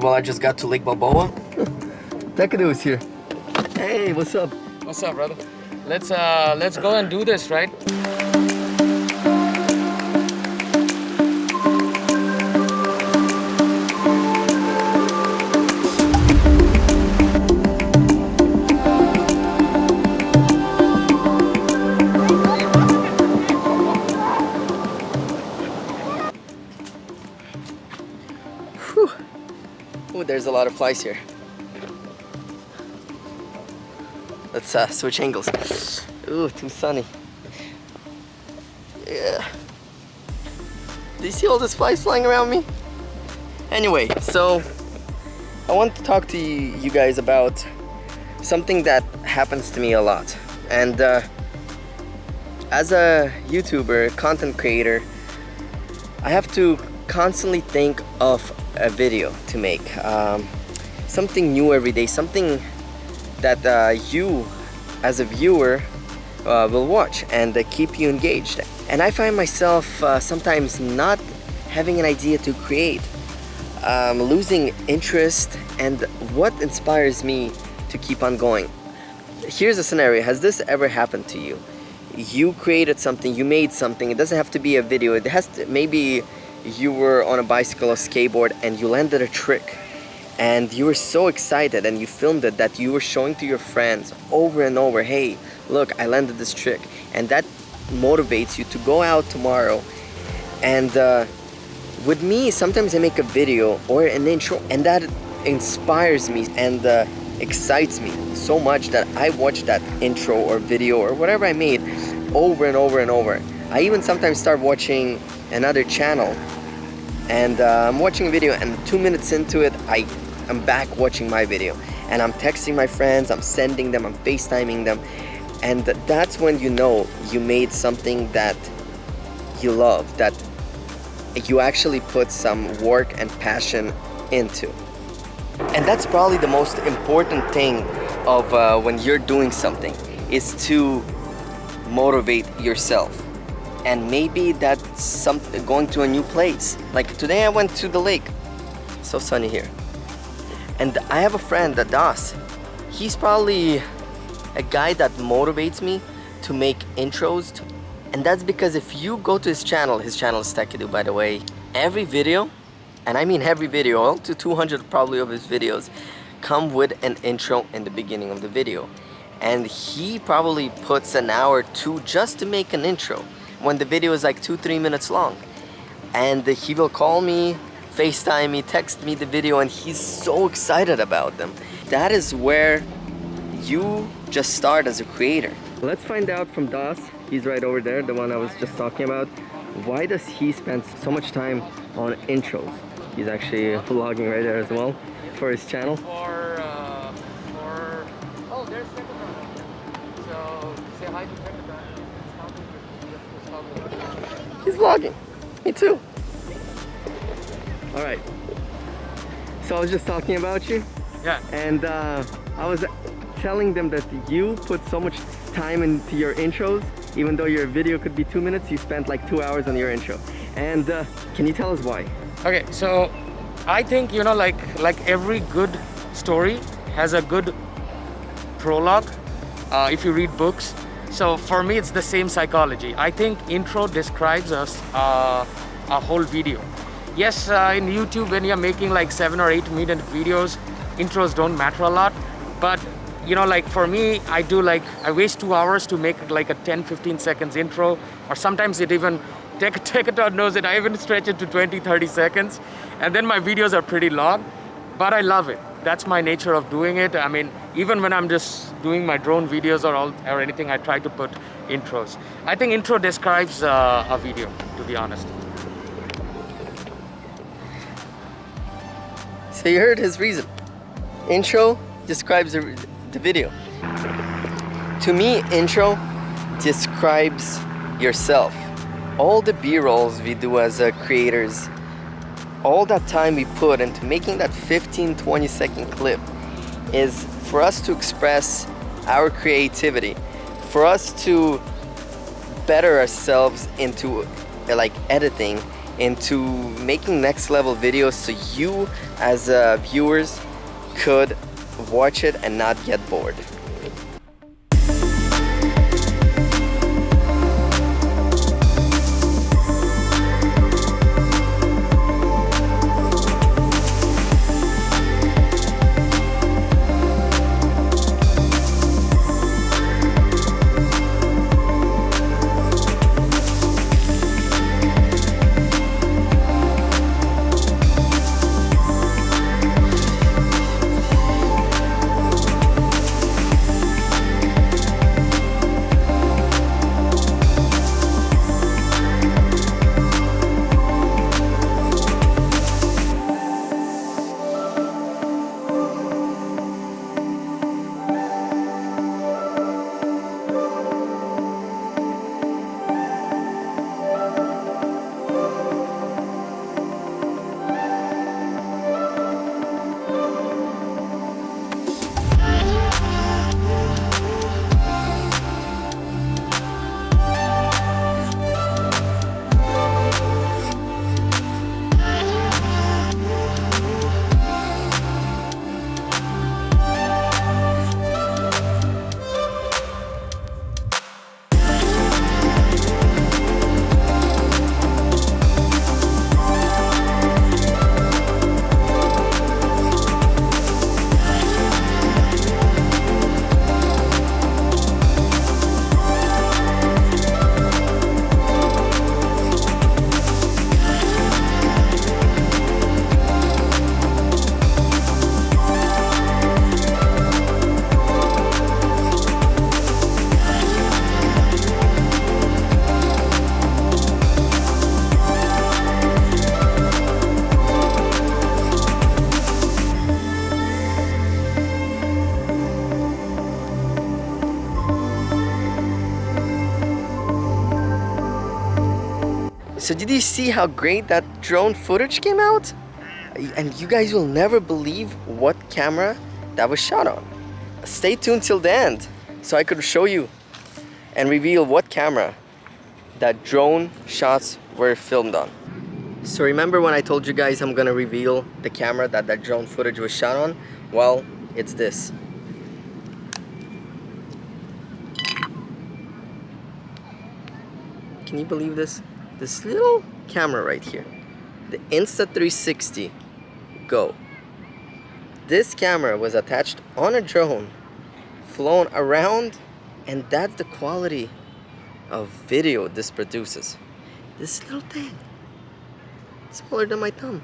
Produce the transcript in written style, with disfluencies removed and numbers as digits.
well, I just got to Lake Balboa. Techaton is here. Hey, what's up? What's up, brother? Let's go and do this, right? Whew. Ooh, there's a lot of flies here. Let's switch angles. Ooh, too sunny. Yeah. Do you see all these flies flying around me? Anyway, so I want to talk to you guys about something that happens to me a lot. And as a YouTuber, content creator, I have to constantly think of a video to make. Something new every day, something that you as a viewer will watch and keep you engaged. And I find myself sometimes not having an idea to create, losing interest, and what inspires me to keep on going. Here's a scenario. Has this ever happened to you? You created something, you made something. It doesn't have to be a video. It has to, maybe you were on a bicycle or skateboard and you landed a trick. And you were so excited and you filmed it that you were showing to your friends over and over, hey, look, I landed this trick. And that motivates you to go out tomorrow. And with me, sometimes I make a video or an intro and that inspires me and excites me so much that I watch that intro or video or whatever I made over and over and over. I even sometimes start watching another channel and I'm watching a video and 2 minutes into it, I'm back watching my video and I'm texting my friends, I'm sending them, I'm FaceTiming them, and that's when you know you made something that you love, that you actually put some work and passion into. And that's probably the most important thing of when you're doing something, is to motivate yourself. And maybe that's something, going to a new place. Like today I went to the lake, so sunny here. And I have a friend, Das. He's probably a guy that motivates me to make intros. And that's because if you go to his channel is Techaton, by the way, every video, and I mean every video, all to 200 probably of his videos, come with an intro in the beginning of the video. And he probably puts an hour or two just to make an intro when the video is like 2-3 minutes long. And he will call me, FaceTime me, text me the video, and he's so excited about them. That is where you just start as a creator. Let's find out from Das, he's right over there, the one I was just talking about. Why does he spend so much time on intros? He's actually vlogging right there as well for his channel. Oh, there's Techaton. So say hi to Techaton. He's vlogging. Me too. All right. So I was just talking about you. Yeah. And I was telling them that you put so much time into your intros. Even though your video could be 2 minutes, you spent like 2 hours on your intro. And can you tell us why? Okay, so I think, you know, like every good story has a good prologue if you read books. So for me, it's the same psychology. I think intro describes us a whole video. Yes, in YouTube, when you're making like 7 or 8 minute videos, intros don't matter a lot. But you know, like for me, I waste 2 hours to make like a 10-15 seconds intro, or sometimes it even, Techaton knows it, I even stretch it to 20-30 seconds. And then my videos are pretty long, but I love it. That's my nature of doing it. I mean, even when I'm just doing my drone videos or anything, I try to put intros. I think intro describes a video, to be honest. So you heard his reason. Intro describes the video. To me, intro describes yourself. All the B-rolls we do as creators, all that time we put into making that 15-20 second clip is for us to express our creativity, for us to better ourselves into like editing into making next level videos so you as viewers could watch it and not get bored. So did you see how great that drone footage came out? And you guys will never believe what camera that was shot on. Stay tuned till the end so I could show you and reveal what camera that drone shots were filmed on. So remember when I told you guys I'm gonna reveal the camera that that drone footage was shot on? Well, it's this. Can you believe this? This little camera right here, the Insta360 Go. This camera was attached on a drone, flown around, and that's the quality of video this produces. This little thing, smaller than my thumb.